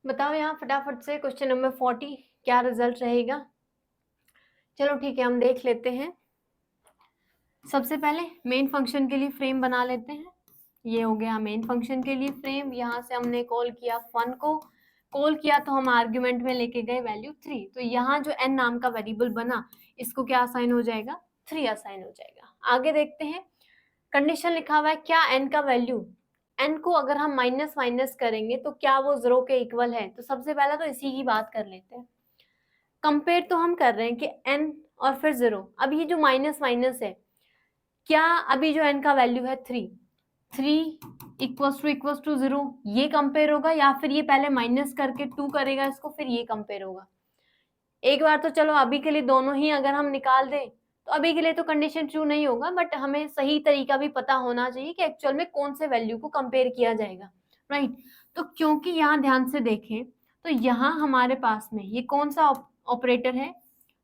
बताओ यहाँ फटाफट से क्वेश्चन नंबर 40 क्या रिजल्ट रहेगा। चलो ठीक है, हम देख लेते हैं। सबसे पहले मेन फंक्शन के लिए फ्रेम बना लेते हैं। ये हो गया मेन फंक्शन के लिए फ्रेम। यहाँ से हमने कॉल किया फन को, कॉल किया तो हम आर्ग्यूमेंट में लेके गए वैल्यू 3। तो यहाँ जो n नाम का वेरिएबल बना, इसको क्या असाइन हो जाएगा, 3 असाइन हो जाएगा। आगे देखते हैं, कंडीशन लिखा हुआ है क्या n का वैल्यू, n को अगर हम माइनस माइनस करेंगे तो क्या वो 0 के इक्वल है। तो सबसे पहले तो इसी की बात कर लेते हैं। कंपेयर तो हम कर रहे हैं कि n और फिर 0। अब ये जो माइनस माइनस है, क्या अभी जो n का वैल्यू है 3 इक्वल्स टू 0, ये कंपेयर होगा, या फिर ये पहले माइनस करके 2 करेगा इसको, फिर ये कंपेयर होगा। एक बार तो चलो अभी के लिए दोनों ही अगर हम निकाल दें तो अभी के लिए तो कंडीशन ट्रू नहीं होगा, बट हमें सही तरीका भी पता होना चाहिए कि एक्चुअल में कौन से वैल्यू को कंपेयर किया जाएगा, राइट। तो क्योंकि यहाँ ध्यान से देखें तो यहाँ हमारे पास में ये कौन सा ऑपरेटर है,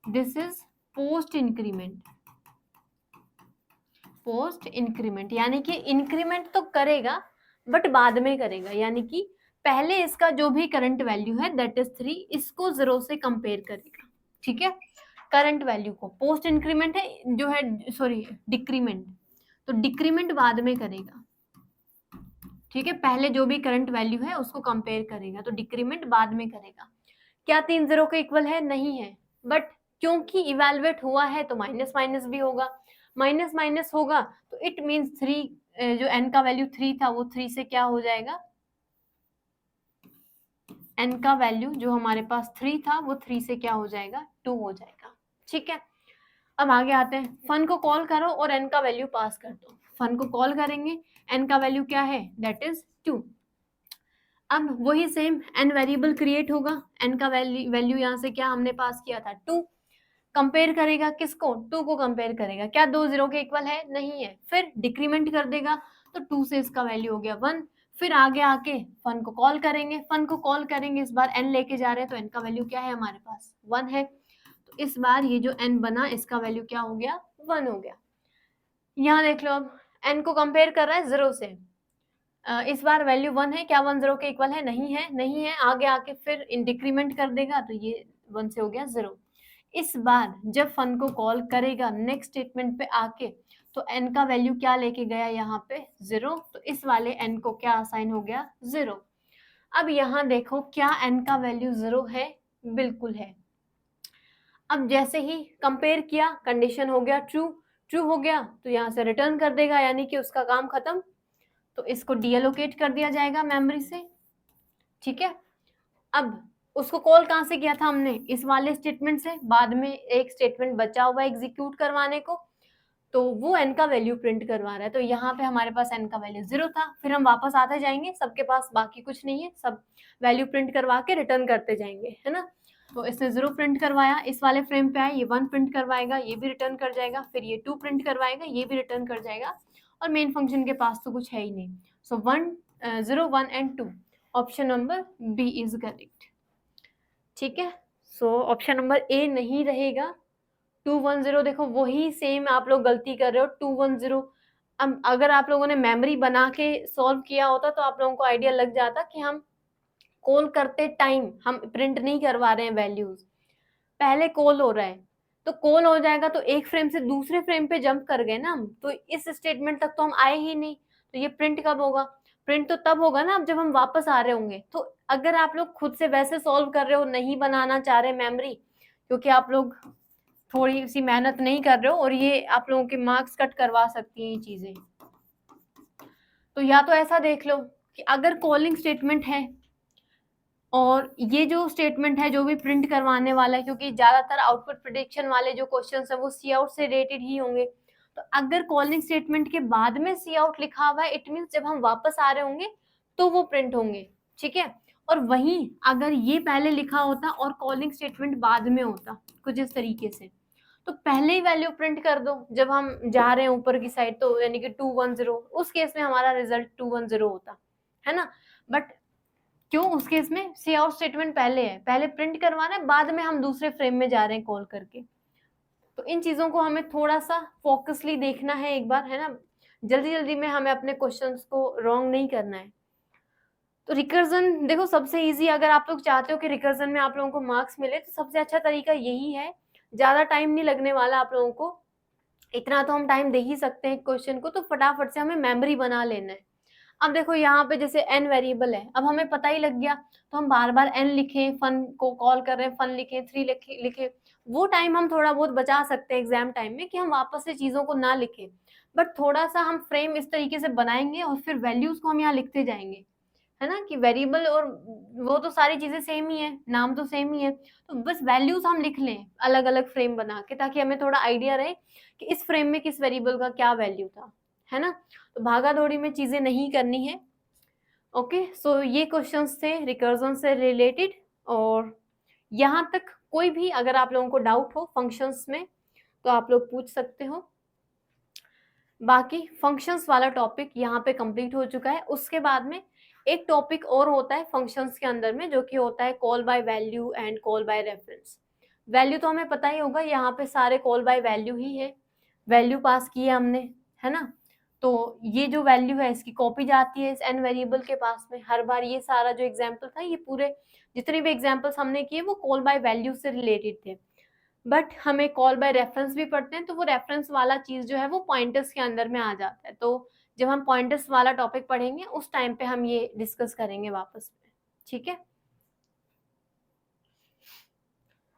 this is post increment. Post increment यानी कि इंक्रीमेंट तो करेगा बट बाद में करेगा, यानी कि पहले इसका जो भी करंट वैल्यू है दैट इज 3, इसको 0 से कंपेयर करेगा, ठीक है। करंट वैल्यू को, पोस्ट इंक्रीमेंट है जो है, सॉरी डिक्रीमेंट, तो डिक्रीमेंट बाद में करेगा, ठीक है। पहले जो भी करंट वैल्यू है उसको कंपेयर करेगा, तो डिक्रीमेंट बाद में करेगा। क्या 3 0 के इक्वल है, नहीं है, बट क्योंकि इवेलुएट हुआ है तो माइनस माइनस भी होगा, माइनस माइनस होगा तो इट मीन्स 3, जो n का वैल्यू 3 था वो 3 से क्या हो जाएगा, n का वैल्यू जो हमारे पास 3 था वो 3 से क्या हो जाएगा, 2 हो जाएगा, ठीक है। अब आगे आते हैं, फन को कॉल करो और n का वैल्यू पास कर दो। फन को कॉल करेंगे, n का वैल्यू क्या है, दैट इज 2। अब वही सेम n वेरिएबल क्रिएट होगा, n का वैल्यू यहाँ से क्या हमने पास किया था 2, कंपेयर करेगा किसको, 2 को कंपेयर करेगा, क्या 2 0 के इक्वल है, नहीं है, फिर डिक्रीमेंट कर देगा तो 2 से इसका वैल्यू हो गया 1। फिर आगे आके फन को कॉल करेंगे, फन को कॉल करेंगे, इस बार n लेके जा रहे हैं तो n का वैल्यू क्या है हमारे पास 1 है, तो इस बार ये जो n बना इसका वैल्यू क्या हो गया, 1 हो गया। यहाँ देख लो, अब n को कंपेयर कर रहा है 0 से, इस बार वैल्यू 1 है, क्या 1 0 के इक्वल है, नहीं है, नहीं है। आगे आके फिर डिक्रीमेंट कर देगा तो ये 1 से हो गया 0। इस बार जब फन को कॉल करेगा नेक्स्ट स्टेटमेंट पे आके, तो n का वैल्यू क्या लेके गया यहाँ पे 0, तो इस वाले n को क्या असाइन हो गया 0। अब यहाँ देखो क्या n का वैल्यू 0 है, बिल्कुल है। अब जैसे ही कंपेयर किया कंडीशन हो गया ट्रू, ट्रू हो गया तो यहाँ से रिटर्न कर देगा, यानी कि उसका काम खत्म, तो इसको डीएलोकेट कर दिया जाएगा मेमोरी से, ठीक है। अब उसको कॉल कहाँ से किया था हमने, इस वाले स्टेटमेंट से, बाद में एक स्टेटमेंट बचा हुआ एग्जीक्यूट करवाने को, तो वो n का वैल्यू प्रिंट करवा रहा है, तो यहाँ पे हमारे पास n का वैल्यू 0 था। फिर हम वापस आते जाएंगे, सबके पास बाकी कुछ नहीं है, सब वैल्यू प्रिंट करवा के रिटर्न करते जाएंगे, है ना। तो इसने 0 प्रिंट करवाया, इस वाले फ्रेम पे आया, ये 1 प्रिंट करवाएगा, ये भी रिटर्न कर जाएगा, फिर ये 2 प्रिंट करवाएगा, ये भी रिटर्न कर जाएगा, और मेन फंक्शन के पास तो कुछ है ही नहीं। So 0 1 and 2, option number B is correct, ठीक है। सो ऑप्शन नंबर ए नहीं रहेगा। 210, देखो वही सेम आप लोग गलती कर रहे हो, 210। अब अगर आप लोगों ने मेमोरी बना के सॉल्व किया होता तो आप लोगों को आइडिया लग जाता कि हम कॉल करते टाइम हम प्रिंट नहीं करवा रहे हैं वैल्यूज, पहले कॉल हो रहा है, तो कॉल हो जाएगा तो एक फ्रेम से दूसरे फ्रेम पे जंप कर गए ना हम, तो इस स्टेटमेंट तक तो हम आए ही नहीं, तो ये प्रिंट कब होगा, प्रिंट तो तब होगा ना अब जब हम वापस आ रहे होंगे। तो अगर आप लोग खुद से वैसे सॉल्व कर रहे हो, नहीं बनाना चाह रहे मेमोरी, क्योंकि आप लोग थोड़ी सी मेहनत नहीं कर रहे हो और ये आप लोगों के मार्क्स कट करवा सकती हैं ये चीजें, तो या तो ऐसा देख लो कि अगर कॉलिंग स्टेटमेंट है और ये जो स्टेटमेंट है जो भी प्रिंट करवाने वाला है, क्योंकि ज्यादातर आउटपुट प्रिडिक्शन वाले जो क्वेश्चंस है वो सी आउट से रिलेटेड ही होंगे, तो अगर कॉलिंग स्टेटमेंट के बाद में सी आउट लिखा हुआ है इट मीन्स जब हम वापस आ रहे होंगे तो वो प्रिंट होंगे, ठीक है। और वहीं अगर ये पहले लिखा होता और कॉलिंग स्टेटमेंट बाद में होता कुछ इस तरीके से, तो पहले ही वैल्यू प्रिंट कर दो जब हम जा रहे हैं ऊपर की साइड, तो यानी कि 210, उस केस में हमारा रिजल्ट 210 होता है ना। बट क्यों उस केस में सी आउट स्टेटमेंट पहले है, पहले प्रिंट करवाना है, बाद में हम दूसरे फ्रेम में जा रहे हैं कॉल करके, तो इन चीजों को हमें थोड़ा सा फोकसली देखना है एक बार, है ना, जल्दी जल्दी में हमें अपने क्वेश्चंस को रॉन्ग नहीं करना है। तो रिकर्जन देखो सबसे ईज़ी, अगर आप लोग चाहते हो कि रिकर्जन में आप लोगों को मार्क्स मिले तो सबसे अच्छा तरीका यही है। ज़्यादा टाइम नहीं लगने वाला आप लोगों को, इतना तो हम टाइम दे ही सकते हैं क्वेश्चन को, तो फटाफट से हमें मेमोरी बना लेना है। अब देखो यहाँ पे जैसे n वेरिएबल है, अब हमें पता ही लग गया तो हम बार-बार n लिखें, फन को कॉल कर रहे हैं, फन लिखें, 3 लिखें, वो टाइम हम थोड़ा बहुत बचा सकते हैं एग्ज़ाम टाइम में कि हम वापस से चीज़ों को ना लिखें। बट थोड़ा-सा हम फ्रेम इस तरीके से बनाएँगे और फिर वैल्यूज़ को हम यहाँ लिखते जाएँगे, है ना? कि वेरिएबल और वो तो सारी चीज़ें सेम ही है, नाम तो सेम ही है, तो बस वैल्यूज़ हम लिख लें अलग-अलग फ्रेम बना के, ताकि हमें थोड़ा आइडिया रहे कि इस फ्रेम में किस वेरिएबल का क्या वैल्यू था, है ना? तो भागा-दौड़ी में चीज़ें नहीं करनी है। ओके, सो ये क्वेश्चंस थे रिकर्जन से रिलेटेड, और यहाँ तक कोई भी अगर आप लोगों को डाउट हो फंक्शंस में तो आप लोग पूछ सकते हो। बाकी फंक्शंस वाला टॉपिक यहाँ पे कंप्लीट हो चुका है। उसके बाद में एक टॉपिक और होता है फंक्शंस के अंदर में, जो कि होता है call by value and call by reference. Value तो हमें पता ही होगा, यहाँ पे सारे कॉल बाय वैल्यू ही है, वैल्यू पास की है हमने, है ना? तो ये जो वैल्यू है इसकी कॉपी जाती है इस n वेरिएबल के पास में हर बार। ये सारा जो एग्जाम्पल था, ये पूरे जितने भी एग्जाम्पल्स हमने किए वो कॉल बाय वैल्यू से रिलेटेड थे। बट हमें कॉल बाय रेफरेंस भी पढ़ते हैं, तो वो रेफरेंस वाला चीज़ जो है वो पॉइंटर्स के अंदर में आ जाता है। तो जब हम पॉइंटर्स वाला टॉपिक पढ़ेंगे उस टाइम पे हम ये डिस्कस करेंगे वापस में, ठीक है?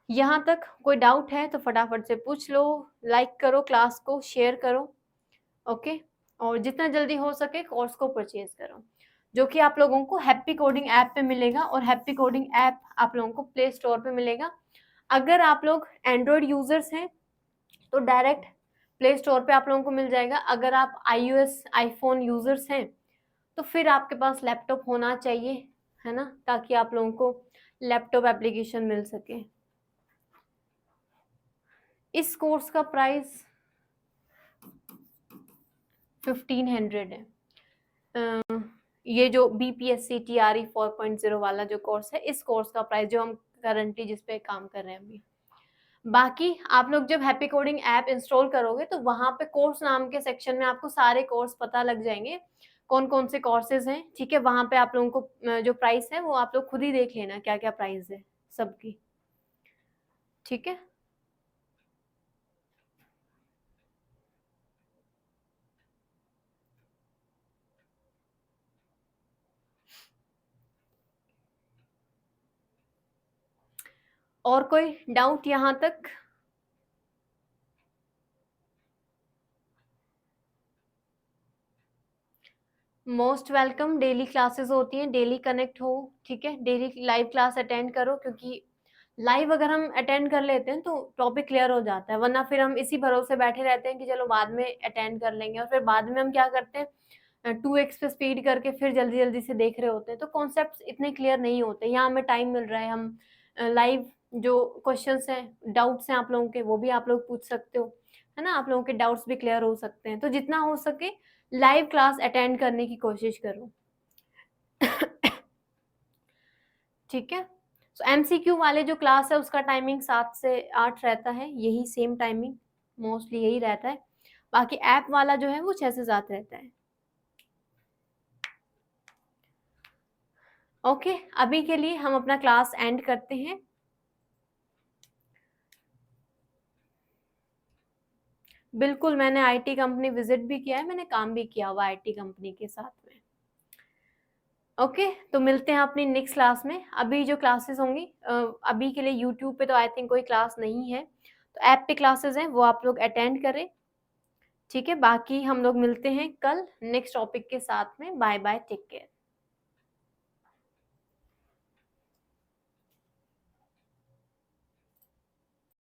यहाँ तक कोई डाउट है तो फटाफट से पूछ लो, लाइक करो, क्लास को शेयर करो, ओके? और जितना जल्दी हो सके कोर्स को परचेज करो, जो कि आप लोगों को हैप्पी कोडिंग ऐप पे मिलेगा, और हैप्पी कोडिंग ऐप आप लोगों को प्ले स्टोर पे मिलेगा। अगर आप लोग एंड्रॉयड यूजर्स हैं तो डायरेक्ट प्ले स्टोर पे आप लोगों को मिल जाएगा। अगर आप iOS आईफोन यूजर्स हैं तो फिर आपके पास लैपटॉप होना चाहिए, है ना? ताकि आप लोगों को लैपटॉप एप्लीकेशन मिल सके। इस कोर्स का प्राइस 1500 है। ये जो BPSC TRE 4.0 वाला जो कोर्स है, इस कोर्स का प्राइस जो हम करंटली जिस पे काम कर रहे हैं अभी। बाकी आप लोग जब हैप्पी कोडिंग ऐप इंस्टॉल करोगे तो वहाँ पे कोर्स नाम के सेक्शन में आपको सारे कोर्स पता लग जाएंगे, कौन कौन से कोर्सेज हैं, ठीक है? वहाँ पे आप लोगों को जो प्राइस है वो आप लोग खुद ही देख लेना क्या क्या प्राइस है सबकी, ठीक है? और कोई डाउट यहाँ तक? Most welcome. डेली क्लासेस होती हैं, डेली कनेक्ट हो, ठीक है? डेली लाइव क्लास अटेंड करो, क्योंकि लाइव अगर हम अटेंड कर लेते हैं तो टॉपिक क्लियर हो जाता है, वरना फिर हम इसी भरोसे बैठे रहते हैं कि चलो बाद में अटेंड कर लेंगे, और फिर बाद में हम क्या करते हैं 2x पे स्पीड करके फिर जल्दी जल्दी से देख रहे होते हैं, तो कॉन्सेप्ट इतने क्लियर नहीं होते। यहाँ हमें टाइम मिल रहा है, हम लाइव जो क्वेश्चंस हैं, डाउट्स हैं आप लोगों के, वो भी आप लोग पूछ सकते हो, है ना? आप लोगों के डाउट्स भी क्लियर हो सकते हैं। तो जितना हो सके लाइव क्लास अटेंड करने की कोशिश करो। ठीक है? सो MCQ वाले जो क्लास है उसका टाइमिंग 7 से 8 रहता है, यही सेम टाइमिंग मोस्टली यही रहता है। बाकी ऐप वाला जो है वो 6 से 7 रहता है। ओके, अभी के लिए हम अपना क्लास एंड करते हैं। बिल्कुल, मैंने IT कंपनी विजिट भी किया है, मैंने काम भी किया हुआ IT कंपनी के साथ में। ओके, तो मिलते हैं अपनी नेक्स्ट क्लास में। अभी जो क्लासेस होंगी अभी के लिए यूट्यूब पे तो आई थिंक कोई क्लास नहीं है, तो ऐप पे क्लासेस हैं, वो आप लोग अटेंड करें, ठीक है? बाकी हम लोग मिलते हैं कल नेक्स्ट टॉपिक के साथ में। Bye bye, take care.